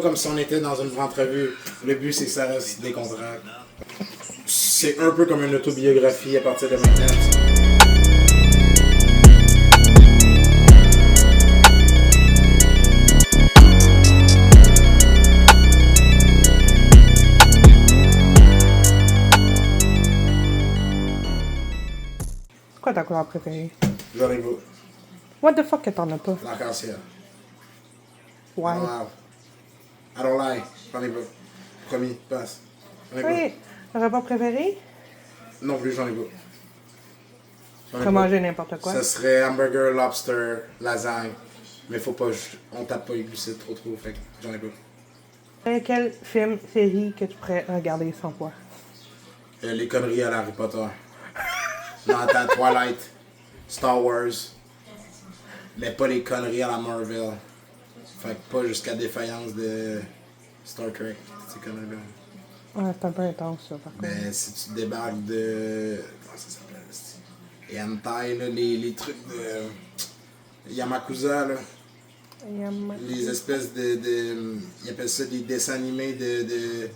Comme si on était dans une vraie entrevue. Le but, c'est que ça reste décontracté. C'est un peu comme une autobiographie à partir de maintenant. C'est quoi ta couleur préférée? J'en ai pas. What the fuck que t'en as pas? L'arc-en-ciel. Ouais. Wow. I don't lie. J'en ai pas. Promis, passe. J'en ai Oui. Ton repas préféré? pas. Non plus, j'en ai pas. J'en ai Tu peux pas. manger n'importe quoi. Ça serait hamburger, lobster, lasagne. Mais faut pas, on tape pas les glucides trop, fait que j'en ai pas. Quel film, série que tu pourrais regarder 100 fois? Les conneries à Harry Potter. Dans ta Twilight. Star Wars. Mais pas les conneries à la Marvel. Fait que pas jusqu'à défaillance de Star Trek. Ces conneries-là. Ouais, c'est un peu intense ça par contre. Mais si tu débarques de. Comment ça s'appelle? Et Hentai, là, les trucs de. Yamakuza, là. Les espèces de. Ils appellent ça des dessins animés de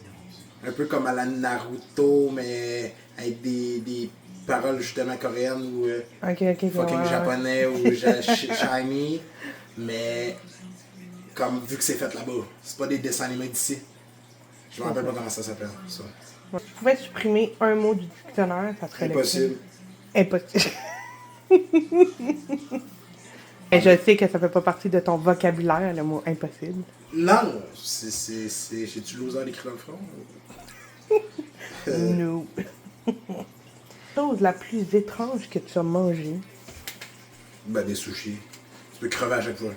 un peu comme à la Naruto, mais avec des paroles justement coréennes ou fucking ouais. japonais ou shiny. Mais comme vu que c'est fait là-bas, c'est pas des dessins animés d'ici. Je me rappelle pas comment ça s'appelle. Ça. Si tu pouvais supprimer un mot du dictionnaire, ça serait Impossible. Impossible. Et je sais que ça fait pas partie de ton vocabulaire, le mot impossible. Non! J'ai-tu loser d'écrire dans le front? No. Chose la plus étrange que tu as mangée. Ben, des sushis. Tu peux crever à chaque fois.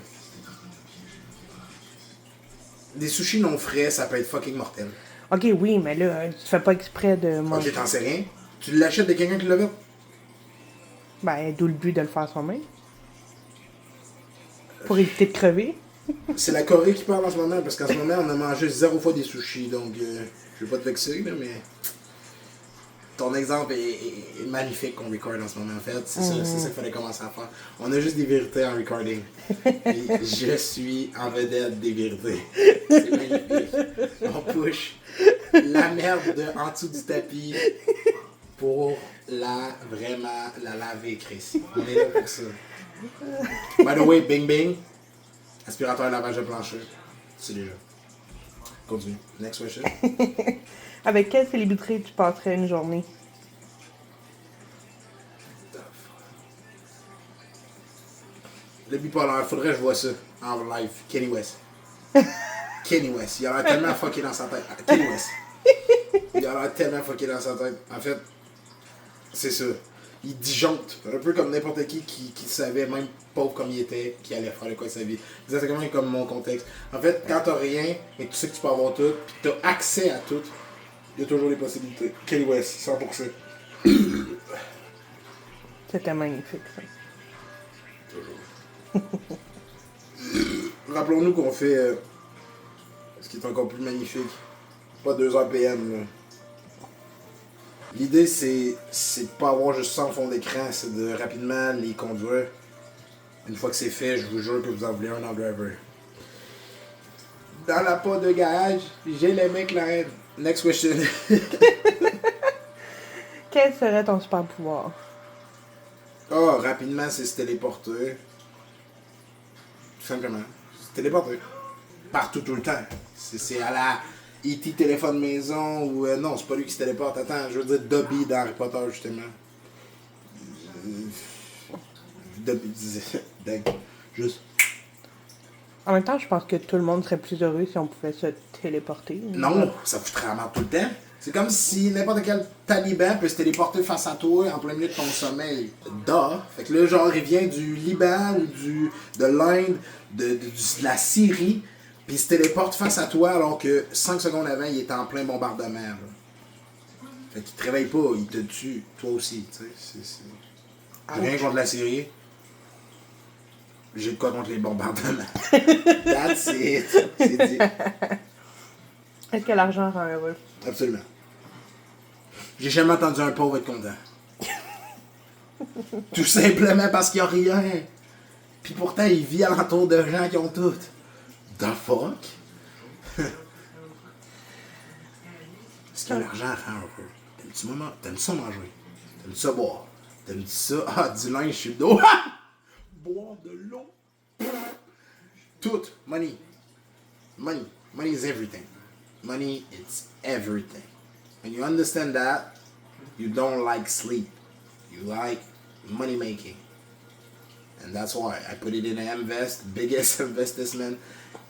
Des sushis non frais, ça peut être fucking mortel. Ok, oui, mais là, tu fais pas exprès de manger. Ok, t'en sais rien. Tu l'achètes de quelqu'un qui l'a fait? Ben, d'où le but de le faire soi-même. Pour éviter de crever. C'est la Corée qui parle en ce moment, parce qu'en ce moment, on a mangé 0 fois des sushis, donc je vais pas te vexer, là, mais ton exemple est magnifique qu'on record en ce moment, en fait. C'est ça qu'il fallait commencer à faire. On a juste des vérités en recording. Puis je suis en vedette des vérités. C'est magnifique. On push la merde en dessous du tapis pour vraiment la laver, Chris. On est là pour ça. By the way, bing bing. Aspirateur lavage de plancher. C'est déjà. Continue. Next question. Avec quelle célébrité tu passerais une journée? Le bipolaire, faudrait que je vois ça en live. Kenny West. Kenny West. Il a l'air tellement fucké dans sa tête. Kenny West. Il a l'air tellement fucké dans sa tête. En fait, c'est ça. Il disjoncte. Un peu comme n'importe qui savait, même pauvre comme il était, qui allait faire de quoi de sa vie. Exactement comme mon contexte. En fait, quand t'as rien, mais tu sais que tu peux avoir tout, puis t'as accès à tout, il y a toujours des possibilités. Kenny West, 100%. C'était magnifique, ça. Toujours. Rappelons-nous qu'on fait ce qui est encore plus magnifique. Pas 2h PM, là. L'idée, c'est de pas avoir juste ça en fond d'écran, c'est de rapidement les conduire. Une fois que c'est fait, je vous jure que vous en voulez un dans le driver. Dans la porte de garage, j'ai les McLaren. Next question. Quel serait ton super pouvoir? Oh, rapidement, c'est se téléporter. Tout simplement. Se téléporter. Partout, tout le temps. C'est à la E.T. téléphone maison ou... non, c'est pas lui qui se téléporte. Attends, je veux dire Dobby dans Harry Potter, justement. Dobby disait... Juste... En même temps, je pense que tout le monde serait plus heureux si on pouvait se téléporter. Non, ça foutrait la merde tout le temps. C'est comme si n'importe quel taliban peut se téléporter face à toi en plein milieu de ton sommeil. Fait que là, genre, il vient du Liban ou de l'Inde, de la Syrie, puis il se téléporte face à toi alors que 5 secondes avant, il est en plein bombardement. Là. Fait qu'il te réveille pas, il te tue, toi aussi. Tu sais, J'ai rien contre la Syrie. J'ai de quoi contre les bombardements. That's it. C'est dit. Est-ce que l'argent rend heureux? Absolument. J'ai jamais entendu un pauvre être content. Tout simplement parce qu'il n'y a rien. Puis pourtant, il vit alentour de gens qui ont tout. The fuck? Est-ce que l'argent rend heureux? T'aimes-tu ça manger? T'aimes-tu ça boire? T'aimes-tu ça? Ah, du linge sur le dos. Boire de l'eau. Tout. Money. Money. Money is everything. Money is everything. When you understand that, you don't like sleep. You like money making. And that's why I put it in an invest, biggest investment.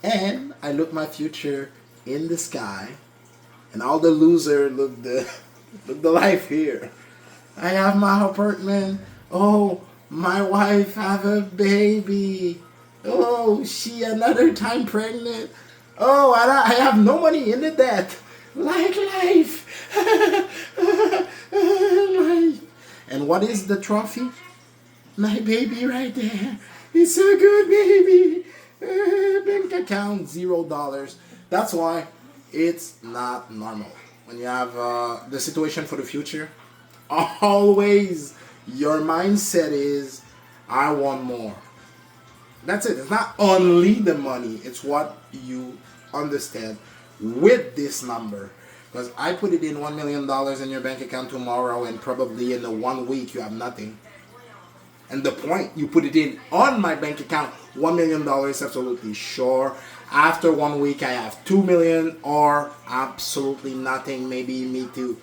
And I look my future in the sky. And all the losers look the life here. I have my apartment. Oh, my wife have a baby. Oh, she another time pregnant. Oh, I have no money in the debt. Like life. Life. And what is the trophy? My baby right there. It's a good baby. Bank account, $0. That's why it's not normal. When you have the situation for the future, always your mindset is, I want more. That's it. It's not only the money. It's what you understand with this number. Because I put it in $1 million in your bank account tomorrow, and probably in the 1 week you have nothing. And the point you put it in on my bank account, $1 million, absolutely sure. After 1 week I have 2 million or absolutely nothing, maybe me too.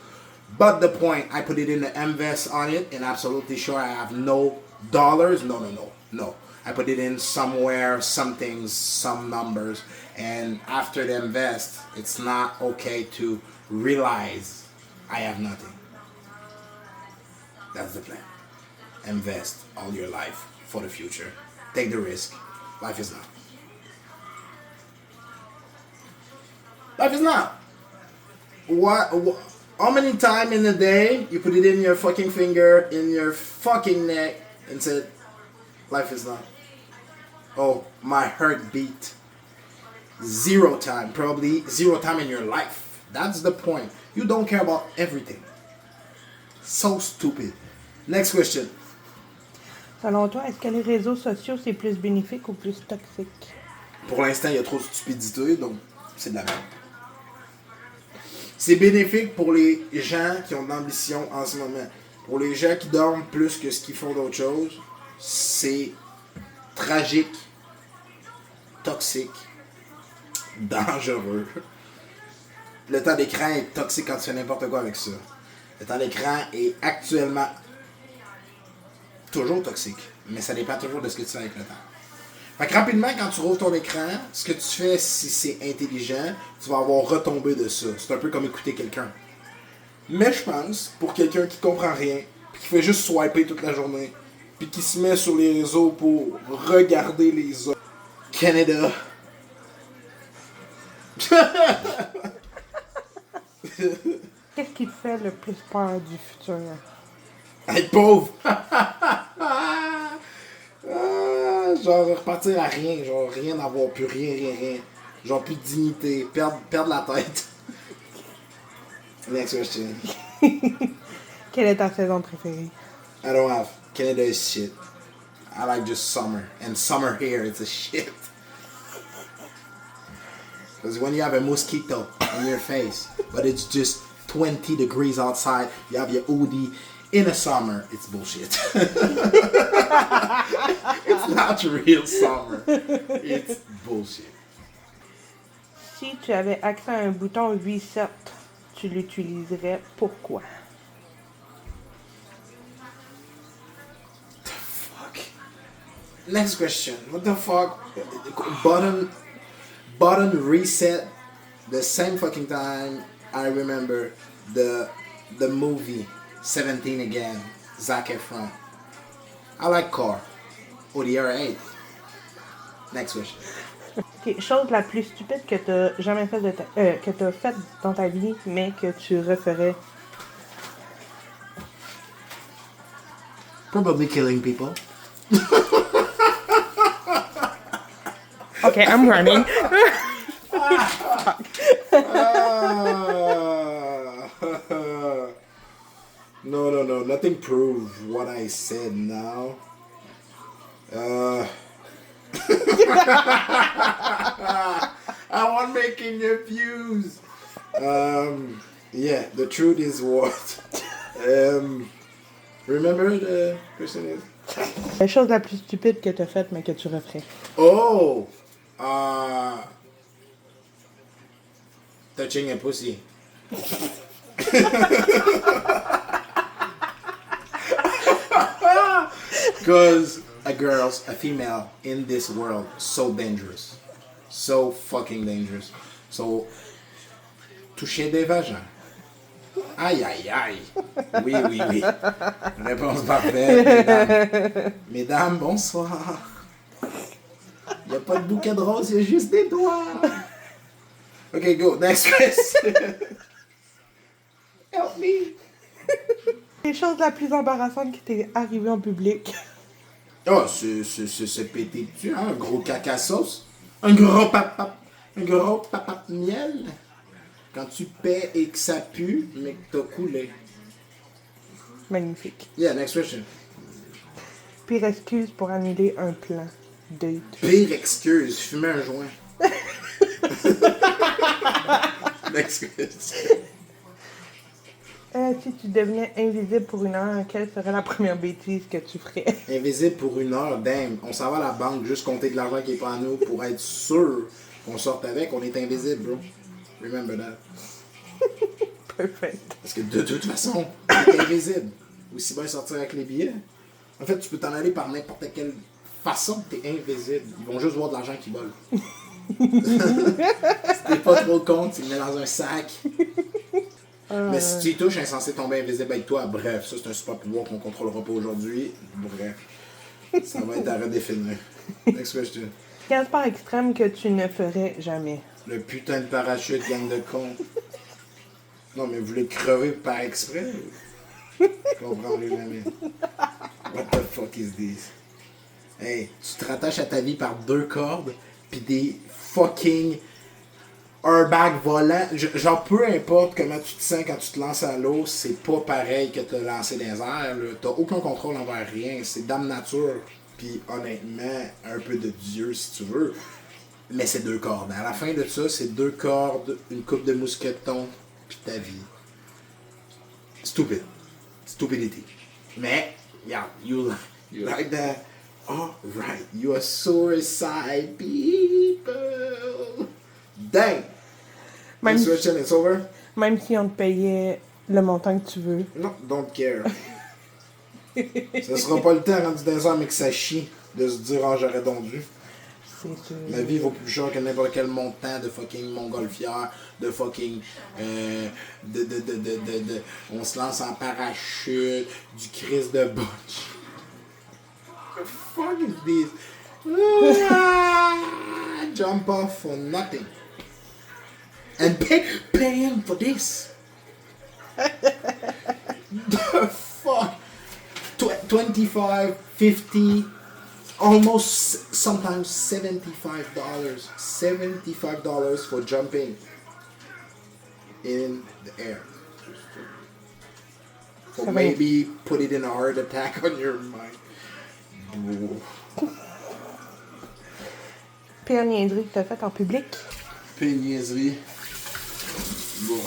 But the point, I put it in the invest on it, and absolutely sure I have no dollars. No. I put it in somewhere, some things, some numbers, and after the invest, it's not okay to realize I have nothing. That's the plan. Invest all your life for the future. Take the risk. Life is not. Life is not. What how many times in a day you put it in your fucking finger, in your fucking neck, and said, life is not. Oh, my heart beat. 0 time. Probably 0 time in your life. That's the point. You don't care about everything. So stupid. Next question. Selon toi, est-ce que les réseaux sociaux, c'est plus bénéfique ou plus toxique? Pour l'instant, il y a trop de stupidité, donc c'est de la merde. C'est bénéfique pour les gens qui ont de l'ambition en ce moment. Pour les gens qui dorment plus que ce qu'ils font d'autres choses, c'est tragique, toxique, dangereux. Le temps d'écran est toxique quand tu fais n'importe quoi avec ça. Le temps d'écran est actuellement toujours toxique, mais ça dépend toujours de ce que tu fais avec le temps. Fait que rapidement, quand tu rouvres ton écran, ce que tu fais, si c'est intelligent, tu vas avoir retombé de ça. C'est un peu comme écouter quelqu'un. Mais je pense, pour quelqu'un qui comprend rien, puis qui fait juste swiper toute la journée, puis qui se met sur les réseaux pour regarder les autres. Canada. Qu'est-ce qui te fait le plus peur du futur? Être pauvre! Genre repartir à rien, genre rien avoir, plus rien. Genre plus de dignité, perdre la tête. Next question. Quelle est ta saison préférée? I don't have. Canada is shit. I like just summer. And summer here, it's a shit. Because when you have a mosquito on your face, but it's just 20 degrees outside, you have your hoodie. In the summer, it's bullshit. It's not real summer. It's bullshit. Si tu avais accès à un bouton reset, tu l'utiliserais pourquoi? The fuck? Next question. What the fuck? Button reset. The same fucking time I remember the movie 17 again. Zac Efron. I like car. Oh, the R8. Next question. Okay, chose la plus stupide que t'as jamais fait que t'as faite dans ta vie, mais que tu referais. Probably killing people. Okay, I'm running. No. Nothing proves what I said now. I one making your views. Yeah, the truth is what? Remember the question is? La chose la plus stupide que t'as faite, mais que tu referais. Oh! Touching a pussy. Because a female in this world, so dangerous. So fucking dangerous. So, toucher des vagins. Aïe, aïe, aïe. Oui, oui, oui. Réponse parfaite, mesdames. Mesdames, bonsoir. Il n'y a pas de bouquet de roses, il y a juste des doigts. Ok, go. Next question. Help me. Les choses la plus embarrassante qui t'est arrivée en public. Oh, c'est pété dessus, hein? Un gros caca sauce. Un gros papa de miel. Quand tu paies et que ça pue, mais que t'as coulé. Magnifique. Yeah, next question. Pire excuse pour annuler un plan date. Pire excuse, fumer un joint. Next question. Si tu devenais invisible pour une heure, quelle serait la première bêtise que tu ferais? Invisible pour une heure, damn. On s'en va à la banque juste compter de l'argent qui est pas à nous pour être sûr qu'on sorte avec. On est invisible, bro. Remember that. Perfect. Parce que de toute façon, t'es invisible. Aussi bien sortir avec les billets. En fait, tu peux t'en aller par n'importe quelle façon, t'es invisible. Ils vont juste voir de l'argent qui vole. Si t'es pas trop con, tu le mets dans un sac. Mais si tu y touches, insensé tomber invisible avec toi. Bref, ça c'est un super pouvoir qu'on contrôlera pas aujourd'hui. Bref, ça va être à redéfinir. Next question. Quel sport extrême que tu ne ferais jamais? Le putain de parachute, gang de cons. Non, mais vous voulez crever par exprès? Je comprendrai jamais. What the fuck is this? Hey, tu te rattaches à ta vie par 2 cordes, pis des fucking airbags volants. Genre, peu importe comment tu te sens quand tu te lances à l'eau, c'est pas pareil que te lancer dans les airs. Là. T'as aucun contrôle envers rien. C'est dame nature. Puis honnêtement, un peu de Dieu si tu veux. Mais c'est 2 cordes. À la fin de ça, c'est 2 cordes, une coupe de mousqueton, puis ta vie. Stupid. Stupidity. Mais, yeah, you like that? Alright, you are suicide people. Dang! Même, Next question, it's over? même si on te payait le montant que tu veux. Non, don't care. Ça sera pas le temps rendu dans un mais que ça chie de se dire j'aurais donc dû. C'est sûr. Ma vie vaut plus cher que n'importe quel montant de fucking montgolfière, de fucking on se lance en parachute, du Chris de botch. What the fuck is this? Jump off for nothing. And paying for this. The fuck? 25, 50, almost sometimes $75. $75 for jumping in the air. Or maybe put it in a heart attack on your mind. Pire niaiserie que t'as faite en public? Pire niaiserie. Bon.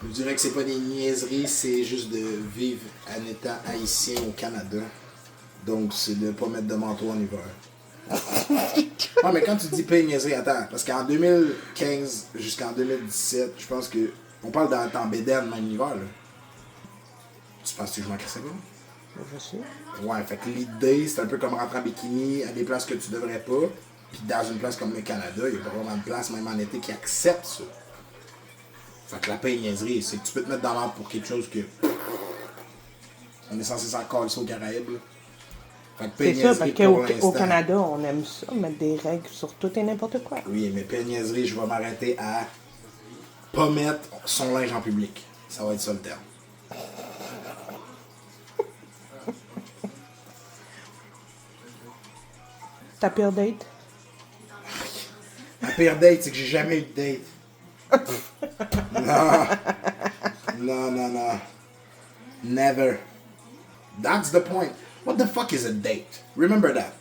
Je dirais que c'est pas des niaiseries, c'est juste de vivre en étant haïtien au Canada. Donc, c'est de pas mettre de manteau en hiver. Ouais, mais quand tu dis pire niaiserie, attends, parce qu'en 2015 jusqu'en 2017, je pense que. On parle dans le temps bédaine, même l'hiver, là. Tu penses que je m'en crissais pas? Je sais. Ouais, fait que l'idée, c'est un peu comme rentrer en bikini à des places que tu devrais pas. Puis dans une place comme le Canada, il n'y a pas vraiment de place, même en été, qui accepte ça. Fait que la paix niaiserie, c'est que tu peux te mettre dans l'ordre pour quelque chose que. On est censé s'en coller ça aux Caraïbes. Là. Fait que paix C'est ça, parce niaiserie qu'au Canada, on aime ça, mettre des règles sur tout et n'importe quoi. Oui, mais paix niaiserie, je vais m'arrêter à pas mettre son linge en public. Ça va être ça le terme. Ta pire date? La pire date, c'est que j'ai jamais eu de date. Non. Never. That's the point. What the fuck is a date? Remember that.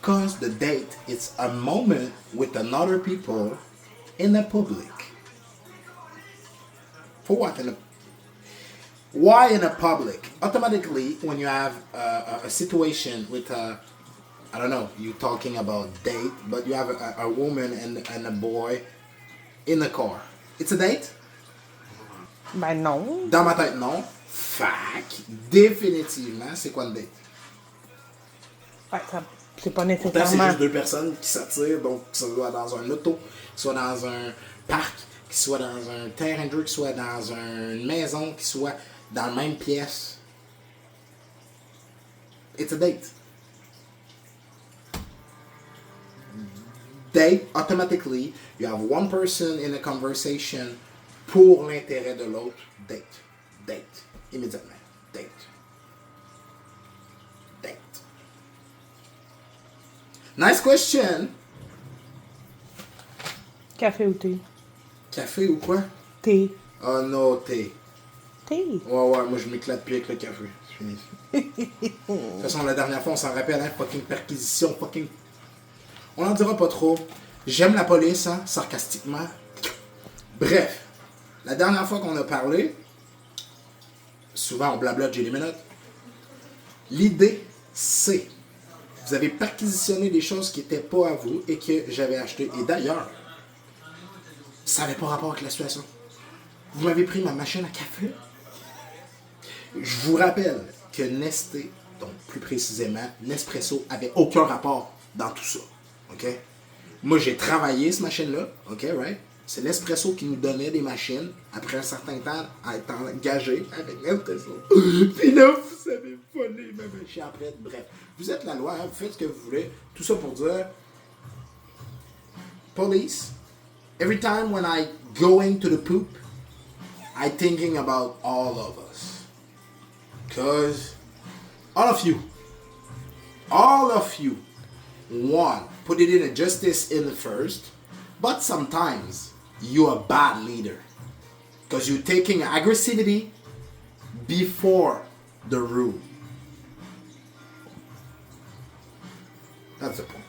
Because the date is a moment with another people in the public. For what? Why in the public? Automatically, when you have a situation with I don't know, you talking about date, but you have a woman and a boy in the car. It's a date? Ben non. Dans ma tête, non. Fac, définitivement, c'est quoi une date? Ouais, c'est pas Pourtant, c'est nécessairement. juste deux personnes qui s'attirent, donc que ce soit dans un auto, que ce soit dans un parc, que ce soit dans un terrain de jeu, que ce soit dans une maison, que ce soit dans la même pièce. It's a date. Date, automatically, you have one person in a conversation pour l'intérêt de l'autre. Date. Date. Immédiatement. Date. Date. Nice question. Café ou thé? Café ou quoi? Thé. Oh non, thé. Thé? Ouais, moi je m'éclate plus avec le café. C'est fini. De toute façon, la dernière fois, on s'en rappelle, hein, fucking perquisition, fucking... On n'en dira pas trop. J'aime la police, hein, sarcastiquement. Bref, la dernière fois qu'on a parlé, souvent on blabla j'ai les minutes. L'idée, c'est, vous avez perquisitionné des choses qui n'étaient pas à vous et que j'avais acheté. Et d'ailleurs, ça n'avait pas rapport avec la situation. Vous m'avez pris ma machine à café. Je vous rappelle que Nesté, donc plus précisément, Nespresso, avait aucun rapport dans tout ça. OK? Moi, j'ai travaillé cette machine-là. OK, right? C'est Nespresso qui nous donnait des machines après un certain temps à être engagé avec Nespresso. Puis là, vous avez volé ma machine après. Bref, vous êtes la loi, hein? Vous faites ce que vous voulez. Tout ça pour dire, police, every time when I going to the poop, I thinking about all of us. Because all of you, one, put it in a justice in the first, but sometimes you're a bad leader. Because you're taking aggressivity before the rule. That's the point.